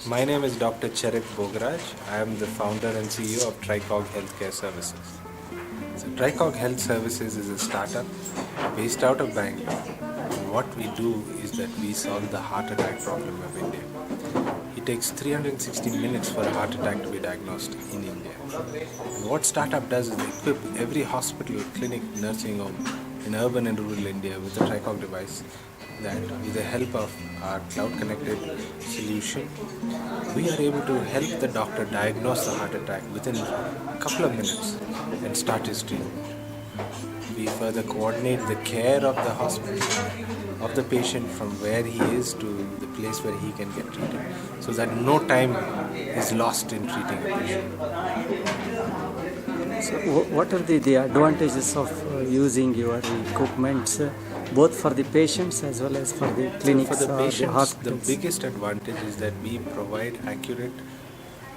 My name is Dr. Charit Bograj. I am the founder and CEO of Tricog Healthcare Services. So Tricog Health Services is a startup based out of Bangalore. And what we do is that we solve the heart attack problem of India. It takes 360 minutes for a heart attack to be diagnosed in India. And what startup does is equip every hospital, clinic, nursing home in urban and rural India with the Tricog device that with the help of our cloud connected solution, we are able to help the doctor diagnose the heart attack within a couple of minutes and start his treatment. We further coordinate the care of the hospital, of the patient from where he is to the place where he can get treated, so that no time is lost in treating a patient. So what are the advantages of using your equipment both for the patients as well as for the clinics For the or patients, the the hospitals? biggest advantage is that we provide accurate,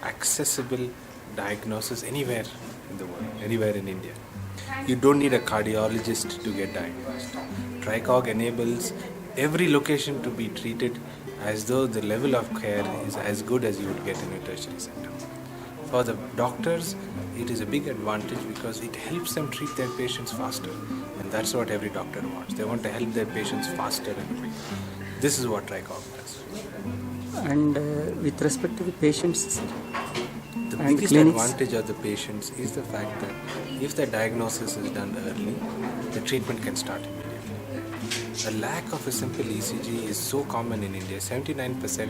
accessible diagnosis anywhere in the world, anywhere in India. You don't need a cardiologist to get diagnosed. Tricog enables every location to be treated as though the level of care is as good as you would get in a tertiary center. For the doctors, it is a big advantage because it helps them treat their patients faster. And that's what every doctor wants. They want to help their patients faster and quicker. This is what Tricog does. And with respect to the patients, sir, The and biggest clinics? advantage of the patients is the fact that if the diagnosis is done early, the treatment can start immediately. The lack of a simple ECG is so common in India. 79%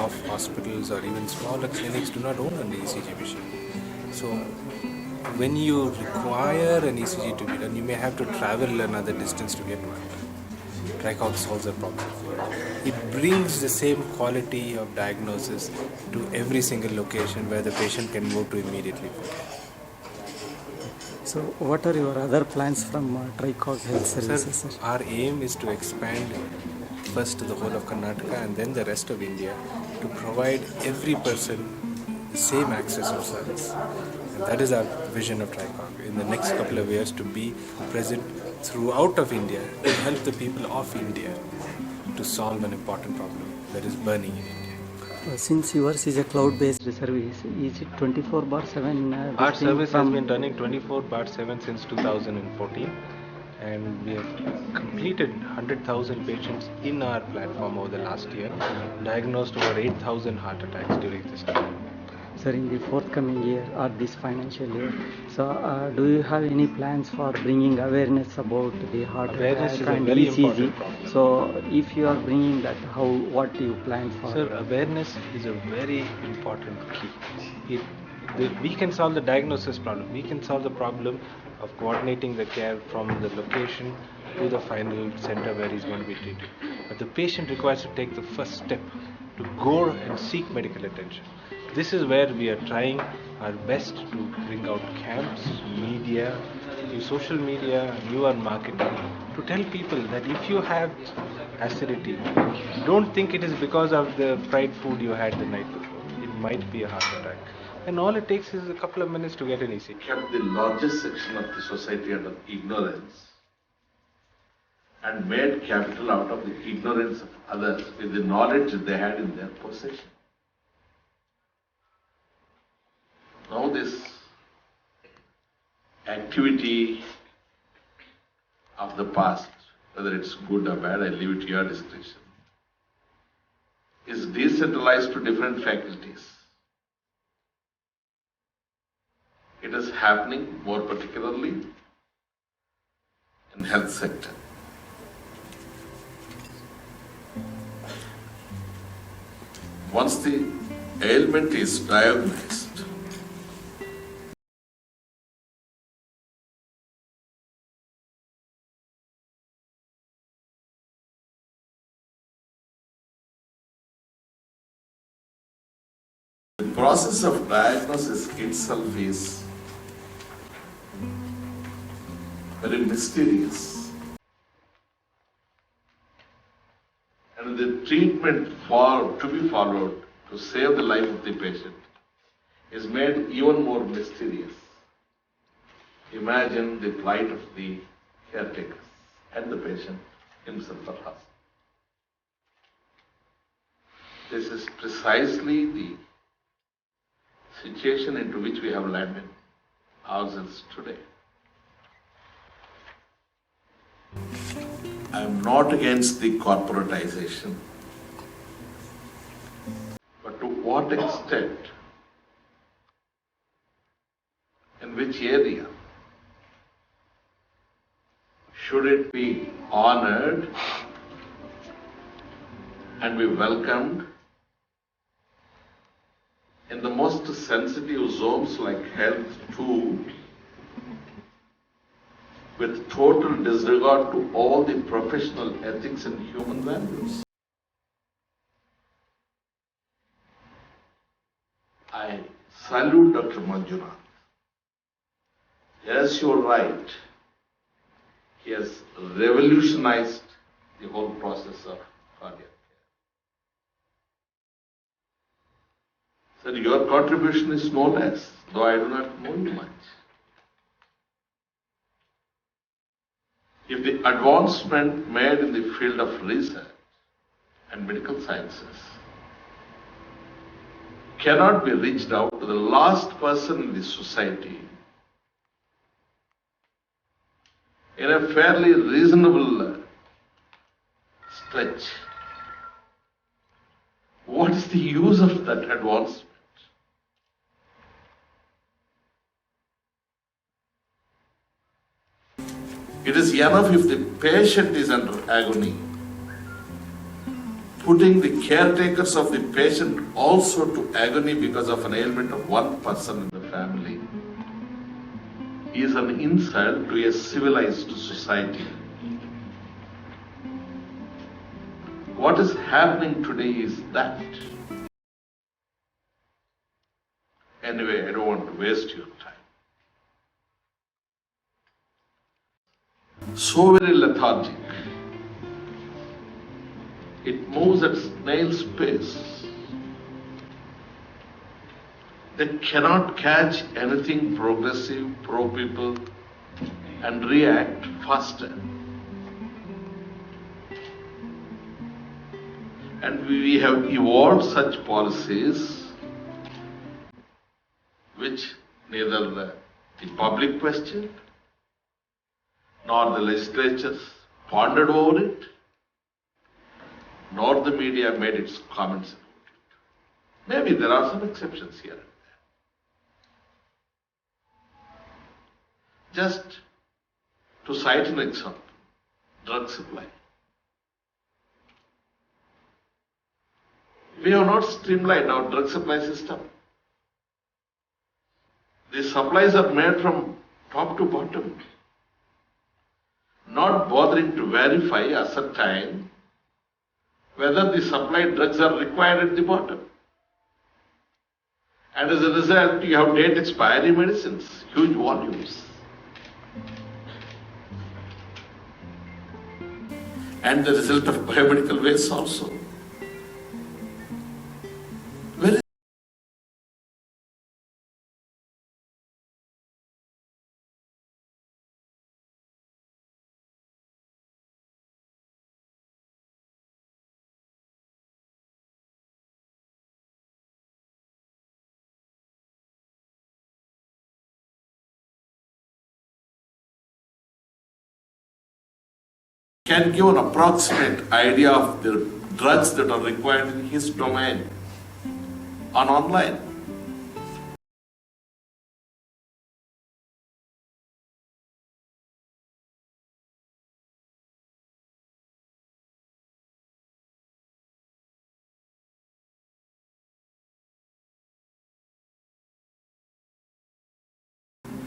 of hospitals or even smaller clinics do not own an ECG machine. So when you require an ECG to be done, you may have to travel another distance to get one. Tricog solves the problem. It brings the same quality of diagnosis to every single location where the patient can move to immediately for care. So what are your other plans from Tricog Health Services, Sir, sir? our aim is to expand first to the whole of Karnataka and then the rest of India to provide every person the same access of service. And that is our vision of Tricog in the next couple of years, to be present throughout of India to help the people of India to solve an important problem that is burning in India. Since yours is a cloud-based service, is it 24/7? Our service has been running 24/7 since 2014, and we have completed 100,000 patients in our platform over the last year, diagnosed over 8,000 heart attacks during this time. Sir, in the forthcoming year or this financial year, so do you have any plans for bringing awareness about the heart Awareness attack is a and very ECG? important problem. So if you are bringing that, what do you plan for? Sir, awareness is a very important key. We can solve the diagnosis problem. We can solve the problem of coordinating the care from the location to the final center where he's going to be treated. But the patient requires to take the first step to go and seek medical attention. This is where we are trying our best to bring out camps, media, social media, newer marketing, to tell people that if you have acidity, don't think it is because of the fried food you had the night before. It might be a heart attack. And all it takes is a couple of minutes to get an ECG. Kept the largest section of the society under ignorance and made capital out of the ignorance of others with the knowledge they had in their possession. Now this activity of the past, whether it's good or bad, I leave it to your discretion, is decentralized to different faculties. It is happening more particularly in health sector. Once the ailment is diagnosed, the process of diagnosis itself is very mysterious. And the treatment to be followed to save the life of the patient is made even more mysterious. Imagine the plight of the caretakers and the patient himself or herself. This is precisely the situation into which we have landed ourselves today. I am not against the corporatization, but to what extent, in which area, should it be honored and be welcomed in the most sensitive zones like health too, with total disregard to all the professional ethics and human values? I salute Dr. Manjunath. Yes, you're right. He has revolutionized the whole process of cardiac care. So your contribution is no less, though I do not know you much. If the advancement made in the field of research and medical sciences cannot be reached out to the last person in the society in a fairly reasonable stretch, what is the use of that advancement? It is enough if the patient is under agony. Putting the caretakers of the patient also to agony because of an ailment of one person in the family is an insult to a civilized society. What is happening today is that. Anyway, I don't want to waste your time. So very lethargic. It moves at snail's pace. They cannot catch anything progressive, pro-people, and react faster. And we have evolved such policies which neither the public questioned, nor the legislatures pondered over it, nor the media made its comments about it. Maybe there are some exceptions here and there. Just to cite an example, drug supply. We have not streamlined our drug supply system. The supplies are made from top to bottom, not bothering to verify, ascertain whether the supplied drugs are required at the bottom. And as a result, you have date expiry medicines, huge volumes. And the result of biomedical waste also. Where is can give an approximate idea of the drugs that are required in his domain on online.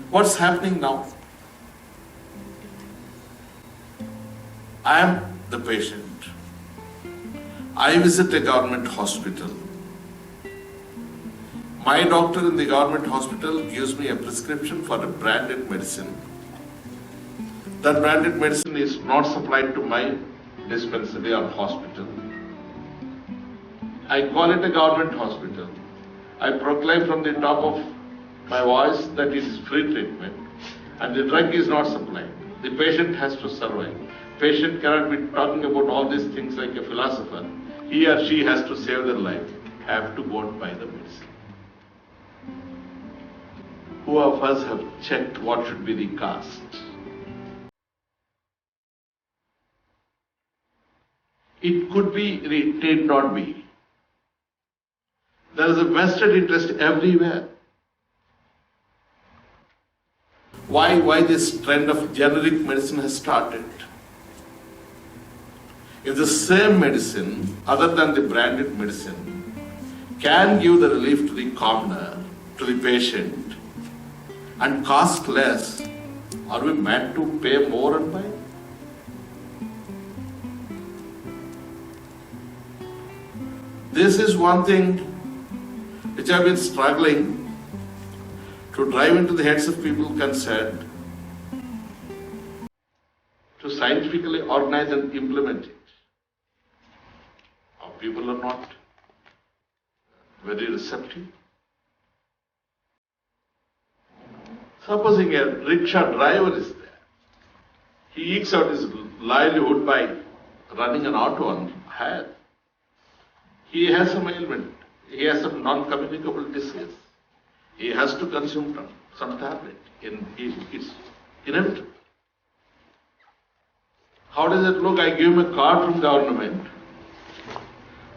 What's happening now? I am the patient. I visit a government hospital. My doctor in the government hospital gives me a prescription for a branded medicine. That branded medicine is not supplied to my dispensary or hospital. I call it a government hospital. I proclaim from the top of my voice that it is free treatment and the drug is not supplied. The patient has to survive. Patient cannot be talking about all these things like a philosopher. he or she has to save their life, have to go and buy the medicine. Who of us have checked what should be the cost? It could be, it need not be. There is a vested interest everywhere. Why this trend of generic medicine has started? If the same medicine, other than the branded medicine, can give the relief to the commoner, to the patient, and cost less, are we mad to pay more and buy? This is one thing which I've been struggling to drive into the heads of people concerned, to scientifically organize and implement it. Our people are not very receptive. Supposing a rickshaw driver is there, he ekes out his livelihood by running an auto on hire. He has some ailment, he has some non-communicable disease. He has to consume some tablet. It's inevitable. How does it look? I give him a card from government.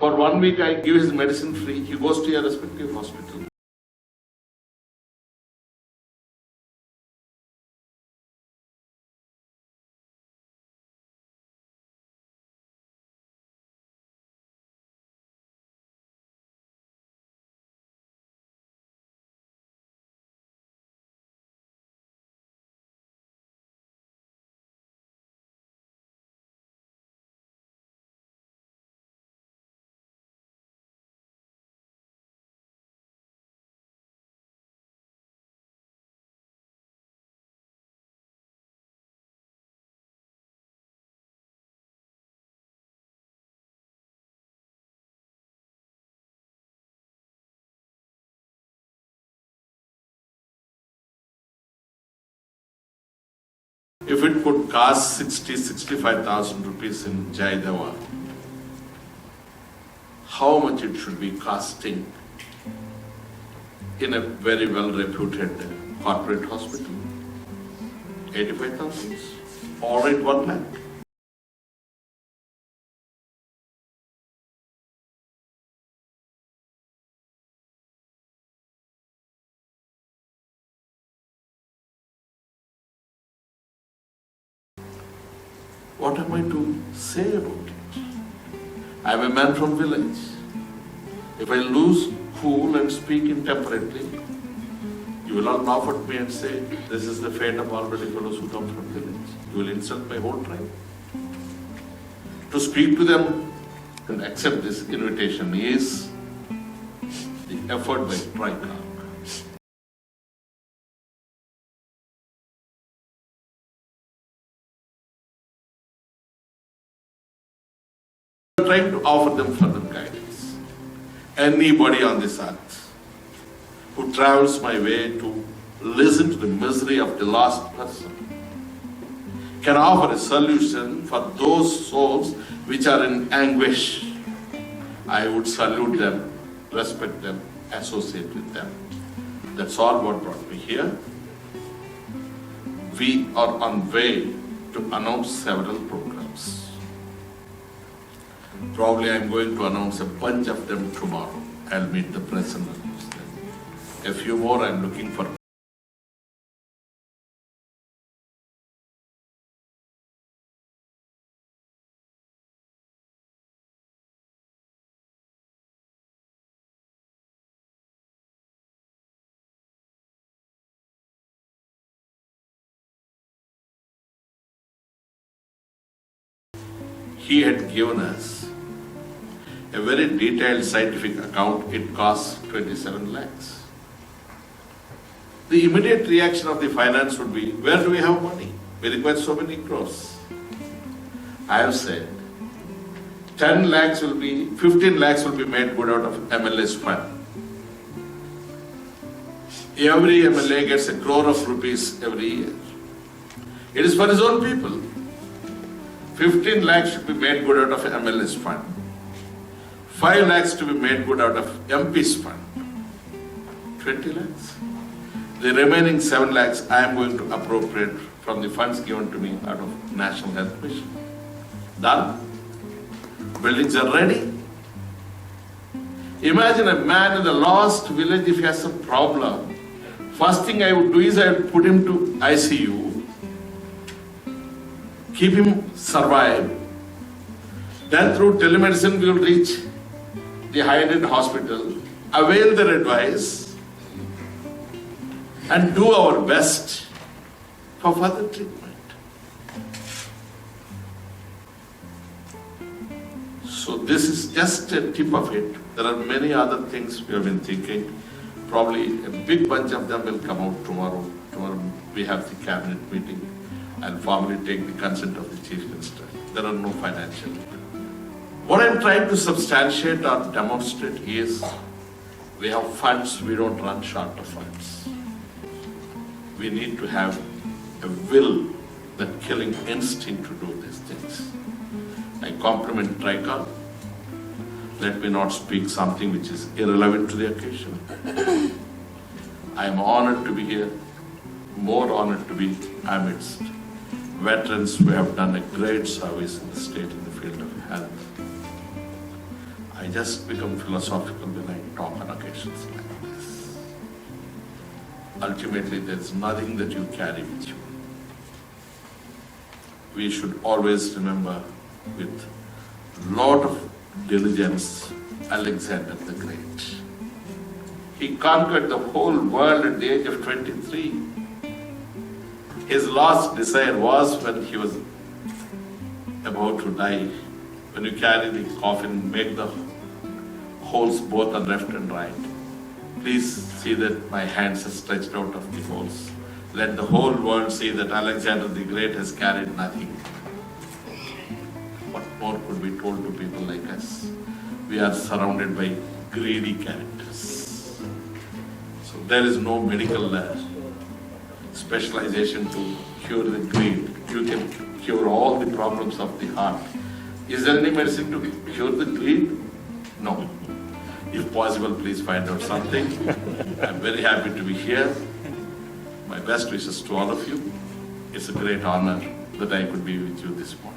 For 1 week I give his medicine free. He goes to a respective hospital. If it could cost 65,000 rupees in Jaidawa, how much it should be costing in a very well-reputed corporate hospital? 85,000 or at 1 lakh? What am I to say about it? I am a man from village. If I lose cool and speak intemperately, you will all laugh at me and say, this is the fate of all bloody fellows who come from village. You will insult my whole tribe. To speak to them and accept this invitation is the effort by Tricog. I'm trying to offer them further guidance. Anybody on this earth who travels my way to listen to the misery of the lost person can offer a solution for those souls which are in anguish. I would salute them, respect them, associate with them. That's all what brought me here. We are on way to announce several programs. Probably I'm going to announce a bunch of them tomorrow. I'll meet the press and announce them. A few more I'm looking for. He had given us a very detailed scientific account. It costs 27 lakhs. The immediate reaction of the finance would be, where do we have money? We require so many crores. I have said 15 lakhs will be made good out of MLA's fund. Every MLA gets a crore of rupees every year. It is for his own people. 15 lakhs should be made good out of MLA's fund. 5 lakhs to be made good out of MP's fund. 20 lakhs. The remaining 7 lakhs I am going to appropriate from the funds given to me out of National Health Mission. Done. Buildings are ready. Imagine a man in the lost village, if he has a problem, first thing I would do is I would put him to ICU, keep him survive. Then through telemedicine we will reach the high-end hospital, avail their advice and do our best for further treatment. So this is just a tip of it. There are many other things we have been thinking. Probably a big bunch of them will come out tomorrow. Tomorrow we have the cabinet meeting and formally take the consent of the Chief Minister. There are no financial. What I'm trying to substantiate or demonstrate is we have funds, we don't run short of funds. We need to have a will, that killing instinct to do these things. I compliment Tricog. Let me not speak something which is irrelevant to the occasion. I am honored to be here, more honored to be amidst veterans who have done a great service in the state in the field of health. I just become philosophical when I talk on occasions like this. Ultimately, there is nothing that you carry with you. We should always remember with lot of diligence Alexander the Great. He conquered the whole world at the age of 23. His last desire was when he was about to die. When you carry the coffin, make the holes both on left and right. Please see that my hands are stretched out of the holes. Let the whole world see that Alexander the Great has carried nothing. What more could be told to people like us? We are surrounded by greedy characters. So there is no medical specialization to cure the greed. You can cure all the problems of the heart. Is there any medicine to cure the greed? No. If possible, please find out something. I'm very happy to be here. My best wishes to all of you. It's a great honor that I could be with you this morning.